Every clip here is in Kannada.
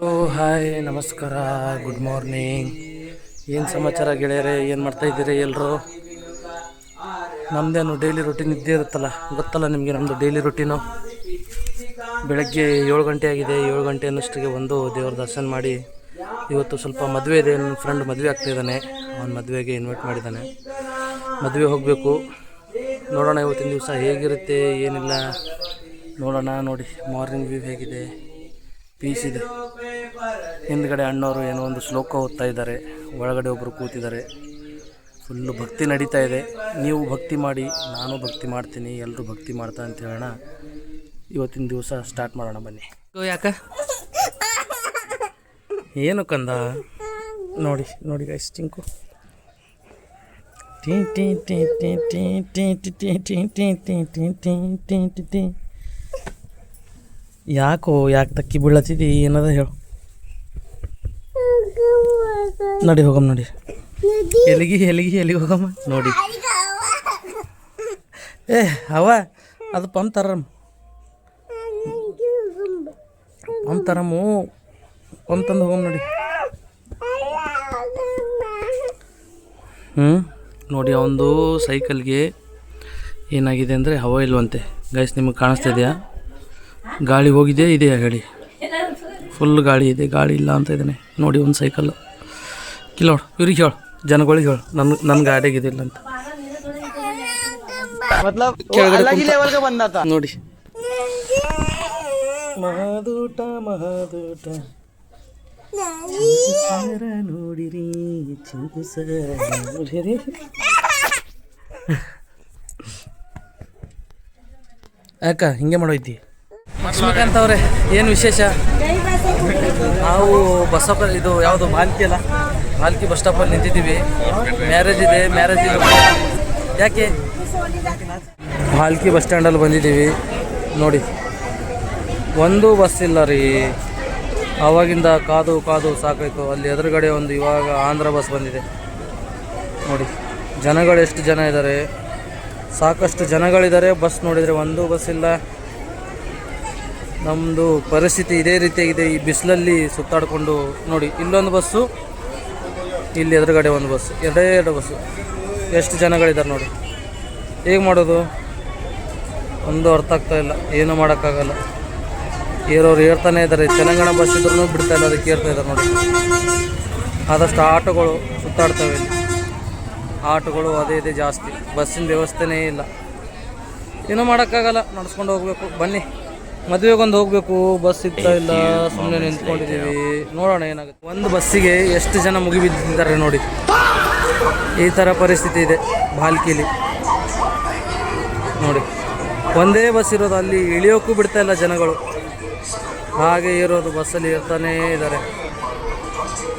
ಹಾಯ್ ನಮಸ್ಕಾರ, ಗುಡ್ ಮಾರ್ನಿಂಗ್. ಏನು ಸಮಾಚಾರ ಗೆಳೆಯರೆ? ಏನು ಮಾಡ್ತಾಯಿದ್ದೀರಿ ಎಲ್ಲರೂ? ನಮ್ಮದೇನು ಡೈಲಿ ರೂಟೀನ್ ಇದ್ದೇ ಇರುತ್ತಲ್ಲ, ಗೊತ್ತಲ್ಲ ನಿಮಗೆ ನಮ್ಮದು ಡೈಲಿ ರೂಟೀನು. ಬೆಳಗ್ಗೆ 7 ಗಂಟೆ ಆಗಿದೆ. 7 ಗಂಟೆ ಅನ್ನೋಷ್ಟಿಗೆ ಒಂದು ದೇವ್ರ ದರ್ಶನ ಮಾಡಿ, ಇವತ್ತು ಸ್ವಲ್ಪ ಮದುವೆ ಇದೆ. ನನ್ನ ಫ್ರೆಂಡ್ ಮದುವೆ ಆಗ್ತಾಯಿದ್ದಾನೆ. ಅವನ ಮದುವೆಗೆ ಇನ್ವೈಟ್ ಮಾಡಿದ್ದಾನೆ. ಮದುವೆ ಹೋಗಬೇಕು. ನೋಡೋಣ ಇವತ್ತಿನ ದಿವಸ ಹೇಗಿರುತ್ತೆ ಏನಿಲ್ಲ ನೋಡೋಣ. ನೋಡಿ ಮಾರ್ನಿಂಗ್ ವ್ಯೂ ಹೇಗಿದೆ, ಪೀಸ್ ಇದೆ. ಹಿಂದ್ಗಡೆ ಅಣ್ಣವರು ಏನೋ ಒಂದು ಶ್ಲೋಕ ಓದ್ತಾ ಇದ್ದಾರೆ, ಒಳಗಡೆ ಒಬ್ಬರು ಕೂತಿದ್ದಾರೆ. ಫುಲ್ಲು ಭಕ್ತಿ ನಡೀತಾ ಇದೆ. ನೀವು ಭಕ್ತಿ ಮಾಡಿ, ನಾನು ಭಕ್ತಿ ಮಾಡ್ತೀನಿ, ಎಲ್ಲರೂ ಭಕ್ತಿ ಮಾಡ್ತಾ ಅಂತ ಹೇಳೋಣ. ಇವತ್ತಿನ ದಿವಸ ಸ್ಟಾರ್ಟ್ ಮಾಡೋಣ ಬನ್ನಿ. ಯಾಕ ಏನು ಕಂದ? ನೋಡಿ ನೋಡಿ ಗೈಸ್, ಚಿಂಕು ಟಿ ಟಿ ಟಿ ಟಿ ಟಿ ಟಿ ಟಿ ಟಿ ಟಿ ಟಿ ಟಿ ಟಿ ಟಿ ಟಿ. ಯಾಕೆ ತಕ್ಕಿ ಬೀಳತ್ತಿದ್ದಿ? ಏನದ ಹೇಳು. ನೋಡಿ ಹೋಗಮ್ಮ, ನೋಡಿ ಎಲ್ಲಿಗೆ ಹೋಗಮ್ಮ. ನೋಡಿ ಅವ ಅದು ಪಂಪ್ ತರಮ್ಮ, ಪಂಪ್ ತಂದು ಹೋಗಮ್ಮ. ನೋಡಿ ನೋಡಿ ಅವನದು ಸೈಕಲ್ಗೆ ಏನಾಗಿದೆ ಅಂದರೆ ಹವಾ ಇಲ್ವಂತೆ ಗೈಸ್. ನಿಮಗೆ ಕಾಣಿಸ್ತಾ ಇದೆಯಾ? ಗಾಳಿ ಹೋಗಿದೆ, ಇದೆಯಾ ಗಾಡಿ? ಫುಲ್ ಗಾಳಿ ಇದೆ, ಗಾಳಿ ಇಲ್ಲ ಅಂತ ಇದ್ದಾನೆ. ನೋಡಿ ಒಂದು ಸೈಕಲ್ಲು ಕಿಲೋಡು. ಇವ್ರಿಗೆ ಹೇಳು, ಜನಗಳಿಗೆ ಹೇಳು, ನನ್ನ ಗಾಡಿಗಿದಿಲ್ಲ ಅಂತ. ನೋಡಿ ಮಹಾದೂಟ ನೋಡಿರಿ, ನೋಡಿರಿ. ಯಾಕ ಹಿಂಗೆ ಮಾಡೋಯ್ತಿ? ಲಕ್ಷ್ಮೀಕಾಂತ್ ಅವರೇ, ಏನು ವಿಶೇಷ? ನಾವು ಬಸ್ಸಪ್ಪ ಇದು ಯಾವುದು ಮಾಲ್ಕಿ ಬಸ್ ಸ್ಟಾಪಲ್ಲಿ ನಿಂತಿದ್ದೀವಿ. ಮ್ಯಾರೇಜ್ ಇದೆ. ಯಾಕೆ ಮಾಲ್ಕಿ ಬಸ್ ಸ್ಟ್ಯಾಂಡಲ್ಲಿ ಬಂದಿದ್ದೀವಿ. ನೋಡಿ ಒಂದು ಬಸ್ ಇಲ್ಲ ರೀ. ಆವಾಗಿಂದ ಕಾದು ಸಾಕಾಯಿತು. ಅಲ್ಲಿ ಎದುರುಗಡೆ ಒಂದು ಇವಾಗ ಆಂಧ್ರ ಬಸ್ ಬಂದಿದೆ. ನೋಡಿ ಜನಗಳು ಎಷ್ಟು ಜನ ಇದ್ದಾರೆ, ಸಾಕಷ್ಟು ಜನಗಳಿದ್ದಾರೆ. ಬಸ್ ನೋಡಿದರೆ ಒಂದು ಬಸ್ ಇಲ್ಲ. ನಮ್ಮದು ಪರಿಸ್ಥಿತಿ ಇದೇ ರೀತಿಯಾಗಿದೆ. ಈ ಬಿಸಿಲಲ್ಲಿ ಸುತ್ತಾಡಿಕೊಂಡು ನೋಡಿ, ಇಲ್ಲೊಂದು ಬಸ್ಸು, ಇಲ್ಲಿ ಎದುರುಗಡೆ ಒಂದು ಬಸ್ಸು, ಎರಡು ಬಸ್ಸು. ಎಷ್ಟು ಜನಗಳಿದ್ದಾರೆ ನೋಡಿ. ಹೇಗೆ ಮಾಡೋದು ಒಂದು ಅರ್ಥ ಆಗ್ತಾಯಿಲ್ಲ. ಏನೂ ಮಾಡೋಕ್ಕಾಗಲ್ಲ. ಏರೋರು ಏರ್ತಾನೆ ಇದ್ದಾರೆ. ತೆಲಂಗಾಣ ಬಸ್ ಇದ್ರೂ ಬಿಡ್ತಾಯಿಲ್ಲ, ಅದಕ್ಕೆ ಏರ್ತಾ ಇದ್ದಾರೆ ನೋಡಿ. ಆದಷ್ಟು ಆಟೋಗಳು ಸುತ್ತಾಡ್ತವೆ ಇಲ್ಲಿ. ಆಟೋಗಳು ಅದೇ ಜಾಸ್ತಿ. ಬಸ್ಸಿನ ವ್ಯವಸ್ಥೆನೇ ಇಲ್ಲ. ಏನೂ ಮಾಡೋಕ್ಕಾಗಲ್ಲ, ನಡ್ಸ್ಕೊಂಡು ಹೋಗಬೇಕು. ಬನ್ನಿ, ಮದುವೆಗೊಂದು ಹೋಗಬೇಕು. ಬಸ್ ಸಿಗ್ತಾ ಇಲ್ಲ, ಸುಮ್ಮನೆ ನಿಂತ್ಕೊಂಡಿದ್ದೀವಿ. ನೋಡೋಣ ಏನಾಗುತ್ತೆ. ಒಂದು ಬಸ್ಸಿಗೆ ಎಷ್ಟು ಜನ ಮುಗಿಬಿದ್ದಿದ್ದಾರೆ ನೋಡಿ. ಈ ಥರ ಪರಿಸ್ಥಿತಿ ಇದೆ ಬಾಲ್ಕಿಲಿ. ನೋಡಿ ಒಂದೇ ಬಸ್ ಇರೋದು, ಅಲ್ಲಿ ಇಳಿಯೋಕ್ಕೂ ಬಿಡ್ತಾ ಇಲ್ಲ ಜನಗಳು. ಹಾಗೆ ಇರೋದು, ಬಸ್ಸಲ್ಲಿ ಇರ್ತಾನೇ ಇದ್ದಾರೆ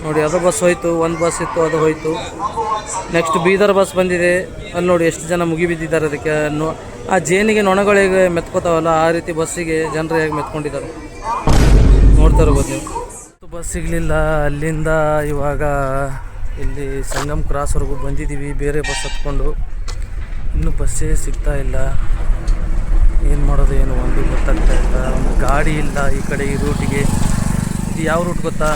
ನೋಡಿ. ಅದು ಬಸ್ ಹೋಯ್ತು, ಒಂದು ಬಸ್ ಇತ್ತು, ಅದು ಹೋಯ್ತು. ನೆಕ್ಸ್ಟ್ ಬೀದರ್ ಬಸ್ ಬಂದಿದೆ. ಅಲ್ಲಿ ನೋಡಿ ಎಷ್ಟು ಜನ ಮುಗಿಬಿದ್ದಿದ್ದಾರೆ. ಅದಕ್ಕೆ ಆ ಜೇನಿಗೆ ನೊಣಗಳಿಗೆ ಮೆತ್ಕೋತಾವಲ್ಲ, ಆ ರೀತಿ ಬಸ್ಸಿಗೆ ಜನರು ಹೇಗೆ ಮೆತ್ಕೊಂಡಿದ್ದಾರೆ ನೋಡ್ತಾ ಇರ್ಬೋದು ನೀವು. ಬಸ್ ಸಿಗಲಿಲ್ಲ. ಅಲ್ಲಿಂದ ಇವಾಗ ಇಲ್ಲಿ ಸಂಗಮ್ ಕ್ರಾಸ್ವರೆಗೂ ಬಂದಿದ್ದೀವಿ ಬೇರೆ ಬಸ್ ಹತ್ಕೊಂಡು. ಇನ್ನೂ ಬಸ್ಸೇ ಸಿಗ್ತಾ ಇಲ್ಲ. ಏನು ಮಾಡೋದು ಏನು ಒಂದು ಗೊತ್ತಾಗ್ತಾ ಇಲ್ಲ. ಒಂದು ಗಾಡಿ ಇಲ್ಲ ಈ ಕಡೆ ಈ ರೂಟಿಗೆ. ಇದು ಯಾವ ರೂಟ್ ಗೊತ್ತಾ?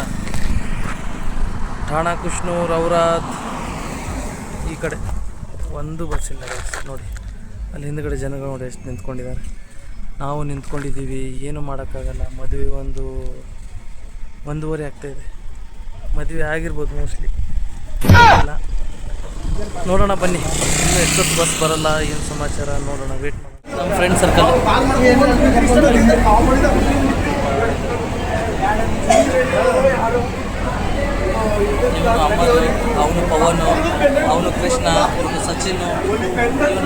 ಠಾಣಾ, ಕುಷ್ನೂರ್, ಔರಾದ್ ಈ ಕಡೆ ಒಂದು ಬಸ್ ಇಲ್ಲ ನೋಡಿ. ಅಲ್ಲಿ ಹಿಂದ್ಗಡೆ ಜನಗಳು ನೋಡಿ ಎಷ್ಟು ನಿಂತ್ಕೊಂಡಿದ್ದಾರೆ. ನಾವು ನಿಂತ್ಕೊಂಡಿದ್ದೀವಿ, ಏನು ಮಾಡೋಕ್ಕಾಗಲ್ಲ. ಮದುವೆ 1:30 ಆಗ್ತಾಯಿದೆ. ಮದುವೆ ಆಗಿರ್ಬೋದು ಮೋಸ್ಟ್ಲಿ, ಇಲ್ಲ ನೋಡೋಣ ಬನ್ನಿ. ಇನ್ನೂ ಎಷ್ಟೊತ್ತು ಬಸ್ ಬರಲ್ಲ, ಏನು ಸಮಾಚಾರ ನೋಡೋಣ, ವೇಟ್ ಮಾಡೋಣ. ನಮ್ಮ ಫ್ರೆಂಡ್ ಸರ್ಕಲ್ ಅವನು ಪವನು, ಅವನು ಕೃಷ್ಣ, ಇವನು ಸಚಿನು, ಇವನು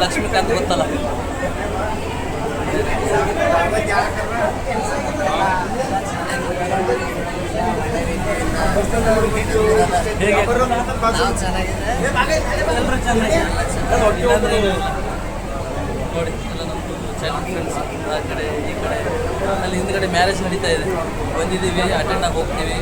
ಲಕ್ಷ್ಮೀಕಾಂತ್ ಗೊತ್ತಲ್ಲ. ಹೇಗೆ ನೋಡಿ ಎಲ್ಲ ನಮ್ಮದು ಚೈಲ್ಡ್ ಫ್ರೆಂಡ್ಸ್ ಆ ಕಡೆ ಈ ಕಡೆ. ಅಲ್ಲಿ ಹಿಂದ್ಗಡೆ ಮ್ಯಾರೇಜ್ ನಡೀತಾ ಇದೆ. ಬಂದಿದ್ದೀವಿ, ಅಟೆಂಡ್ ಆಗಿ ಹೋಗ್ತೀವಿ.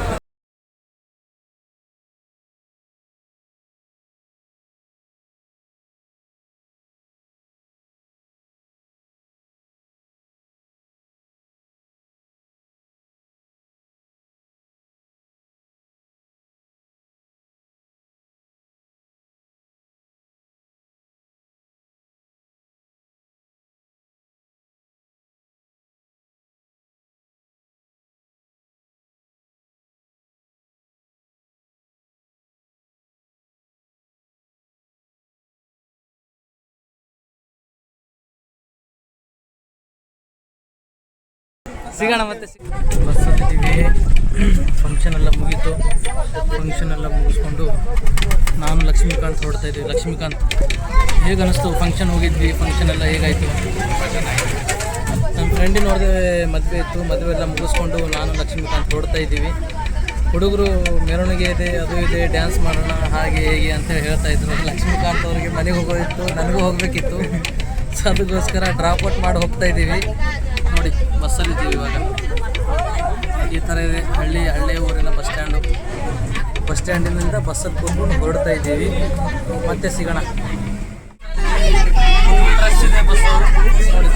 ಸಿಗೋಣ ಮತ್ತೆ ಬಸ್ ಹತ್ತಿದ್ದೀವಿ. ಫಂಕ್ಷನ್ ಎಲ್ಲ ಮುಗೀತು. ಫಂಕ್ಷನ್ ಎಲ್ಲ ಮುಗಿಸ್ಕೊಂಡು ನಾನು ಲಕ್ಷ್ಮೀಕಾಂತ್ ಹೊರಡ್ತಾ ಇದ್ದೀವಿ. ಲಕ್ಷ್ಮೀಕಾಂತ್, ಹೇಗೆ ಅನ್ನಿಸ್ತು ಫಂಕ್ಷನ್ ಹೋಗಿದ್ವಿ? ಫಂಕ್ಷನ್ ಎಲ್ಲ ಹೇಗಾಯಿತು? ನನ್ನ ಫ್ರೆಂಡಿನ ನೋಡಿದೆ, ಮದುವೆ ಇತ್ತು. ಮದುವೆ ಎಲ್ಲ ಮುಗಿಸ್ಕೊಂಡು ನಾನು ಲಕ್ಷ್ಮೀಕಾಂತ್ ಹೊರಡ್ತಾ ಇದ್ದೀವಿ. ಹುಡುಗರು ಮೆರವಣಿಗೆ ಇದೆ, ಅದು ಇದೆ, ಡ್ಯಾನ್ಸ್ ಮಾಡೋಣ ಹಾಗೆ ಹೇಗೆ ಅಂತ ಹೇಳ್ತಾ ಇದ್ರು. ಲಕ್ಷ್ಮೀಕಾಂತ್ ಅವ್ರಿಗೆ ಮನೆಗೆ ಹೋಗೋದಿತ್ತು, ನನಗೂ ಹೋಗಬೇಕಿತ್ತು. ಸೊ ಅದಕ್ಕೋಸ್ಕರ ಡ್ರಾಪ್ ಔಟ್ ಮಾಡಿ ಹೋಗ್ತಾ ಇದ್ದೀವಿ. ನೋಡಿ ಬಸ್ಸಲ್ಲಿದ್ದೀವಿ ಇವಾಗ. ಈ ಥರ ಇದೆ ಹಳ್ಳಿ ಊರಿನ ಬಸ್ ಸ್ಟ್ಯಾಂಡು. ಬಸ್ ಸ್ಟ್ಯಾಂಡಿನಿಂದ ಬಸ್ಸಲ್ಲಿ ಕೂತ್ಕೊಂಡು ಹೊರಡ್ತಾ ಇದ್ದೀವಿ. ಮತ್ತೆ ಸಿಗೋಣ. ರಶ್ ಇದೆ ಬಸ್ಸು. ನೋಡಿ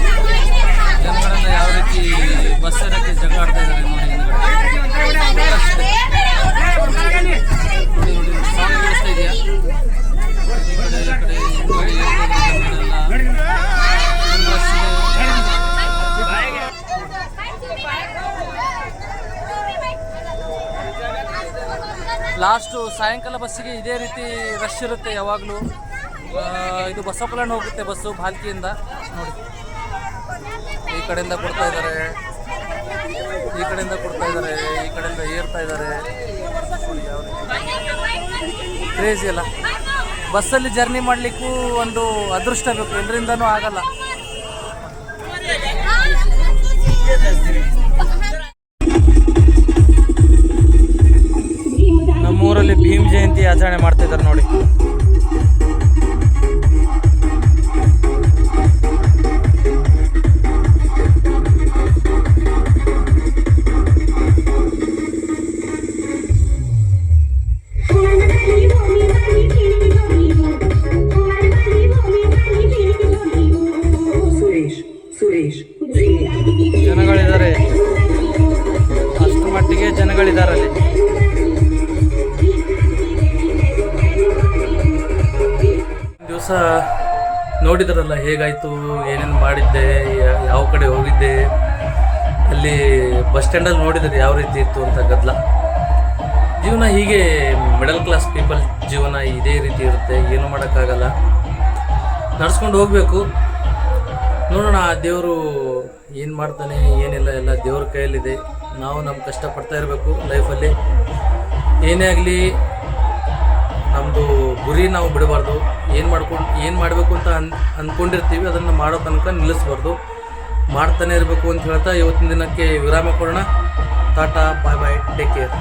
ಜನಗಳೆಲ್ಲ ಯಾವ ರೀತಿ ಬಸ್ ಇರೋಕ್ಕೆ ಜಗಳ ಆಡ್ತಾ ಇದ್ದಾರೆ. ನೋಡಿ ನೋಡಿ ಸೌಂಡ್ ಕೇಳಿಸ್ತಾ ಇದೆಯಾ? ಈ ಕಡೆ ಲಾಸ್ಟು ಸಾಯಂಕಾಲ ಬಸ್ಸಿಗೆ ಇದೇ ರೀತಿ ರಶ್ ಇರುತ್ತೆ ಯಾವಾಗಲೂ. ಇದು ಬಸವಕಲ್ಯಾಣ ಹೋಗುತ್ತೆ ಬಸ್ಸು ಭಾಲ್ಕಿಯಿಂದ. ನೋಡಿ ಈ ಕಡೆಯಿಂದ ಕೊಡ್ತಾ ಇದ್ದಾರೆ, ಈ ಕಡೆಯಿಂದ ಕೊಡ್ತಾ ಇದ್ದಾರೆ, ಈ ಕಡೆಯಿಂದ ಏರ್ತಾ ಇದ್ದಾರೆ. ನೋಡಿ ಯಾವ ರೀತಿ ಕ್ರೇಜಿ ಅಲ್ಲ. ಬಸ್ಸಲ್ಲಿ ಜರ್ನಿ ಮಾಡಲಿಕ್ಕೂ ಒಂದು ಅದೃಷ್ಟ ಬೇಕು, ಎಲ್ಲರಿಂದನೂ ಆಗಲ್ಲ. ನಮ್ಮೂರಲ್ಲಿ ಭೀಮ್ ಜಯಂತಿ ಆಚರಣೆ ಮಾಡ್ತಿದ್ದಾರೆ ನೋಡಿ. ಜನಗಳಿದ್ದಾರೆ, ಅಷ್ಟು ಮಟ್ಟಿಗೆ ಜನಗಳಿದ್ದಾರೆ ಅಲ್ಲಿ. ದಿವಸ ನೋಡಿದ್ರಲ್ಲ ಹೇಗಾಯಿತು, ಏನೇನು ಮಾಡಿದ್ದೆ, ಯಾವ ಕಡೆ ಹೋಗಿದ್ದೆ. ಅಲ್ಲಿ ಬಸ್ ಸ್ಟ್ಯಾಂಡಲ್ಲಿ ನೋಡಿದ್ರೆ ಯಾವ ರೀತಿ ಇತ್ತು ಅಂತ ಗದ್ದಲ. ಜೀವನ ಹೀಗೆ, ಮಿಡಲ್ ಕ್ಲಾಸ್ ಪೀಪಲ್ ಜೀವನ ಇದೇ ರೀತಿ ಇರುತ್ತೆ. ಏನೂ ಮಾಡೋಕ್ಕಾಗಲ್ಲ, ನಡ್ಸ್ಕೊಂಡು ಹೋಗಬೇಕು. ನೋಡೋಣ ಆ ದೇವರು ಏನು ಮಾಡ್ತಾನೆ ಏನಿಲ್ಲ, ಎಲ್ಲ ದೇವ್ರ ಕೈಯಲ್ಲಿದೆ. ನಾವು ನಮ್ಮ ಕಷ್ಟಪಡ್ತಾ ಇರಬೇಕು ಲೈಫಲ್ಲಿ. ಏನೇ ಆಗಲಿ ನಮ್ಮದು ಗುರಿ ನಾವು ಬಿಡಬಾರ್ದು. ಏನು ಮಾಡಬೇಕು ಅಂತ ಅಂದ್ಕೊಂಡಿರ್ತೀವಿ ಅದನ್ನು ಮಾಡೋ ತನಕ ನಿಲ್ಲಿಸ್ಬಾರ್ದು. ಮಾಡ್ತಾನೆ ಇರಬೇಕು ಅಂತ ಹೇಳ್ತಾ ಇವತ್ತಿನ ದಿನಕ್ಕೆ ವಿರಾಮ ಕೊಡೋಣ. ಟಾಟಾ, ಬಾಯ್ ಬಾಯ್, ಟೇಕ್ ಕೇರ್.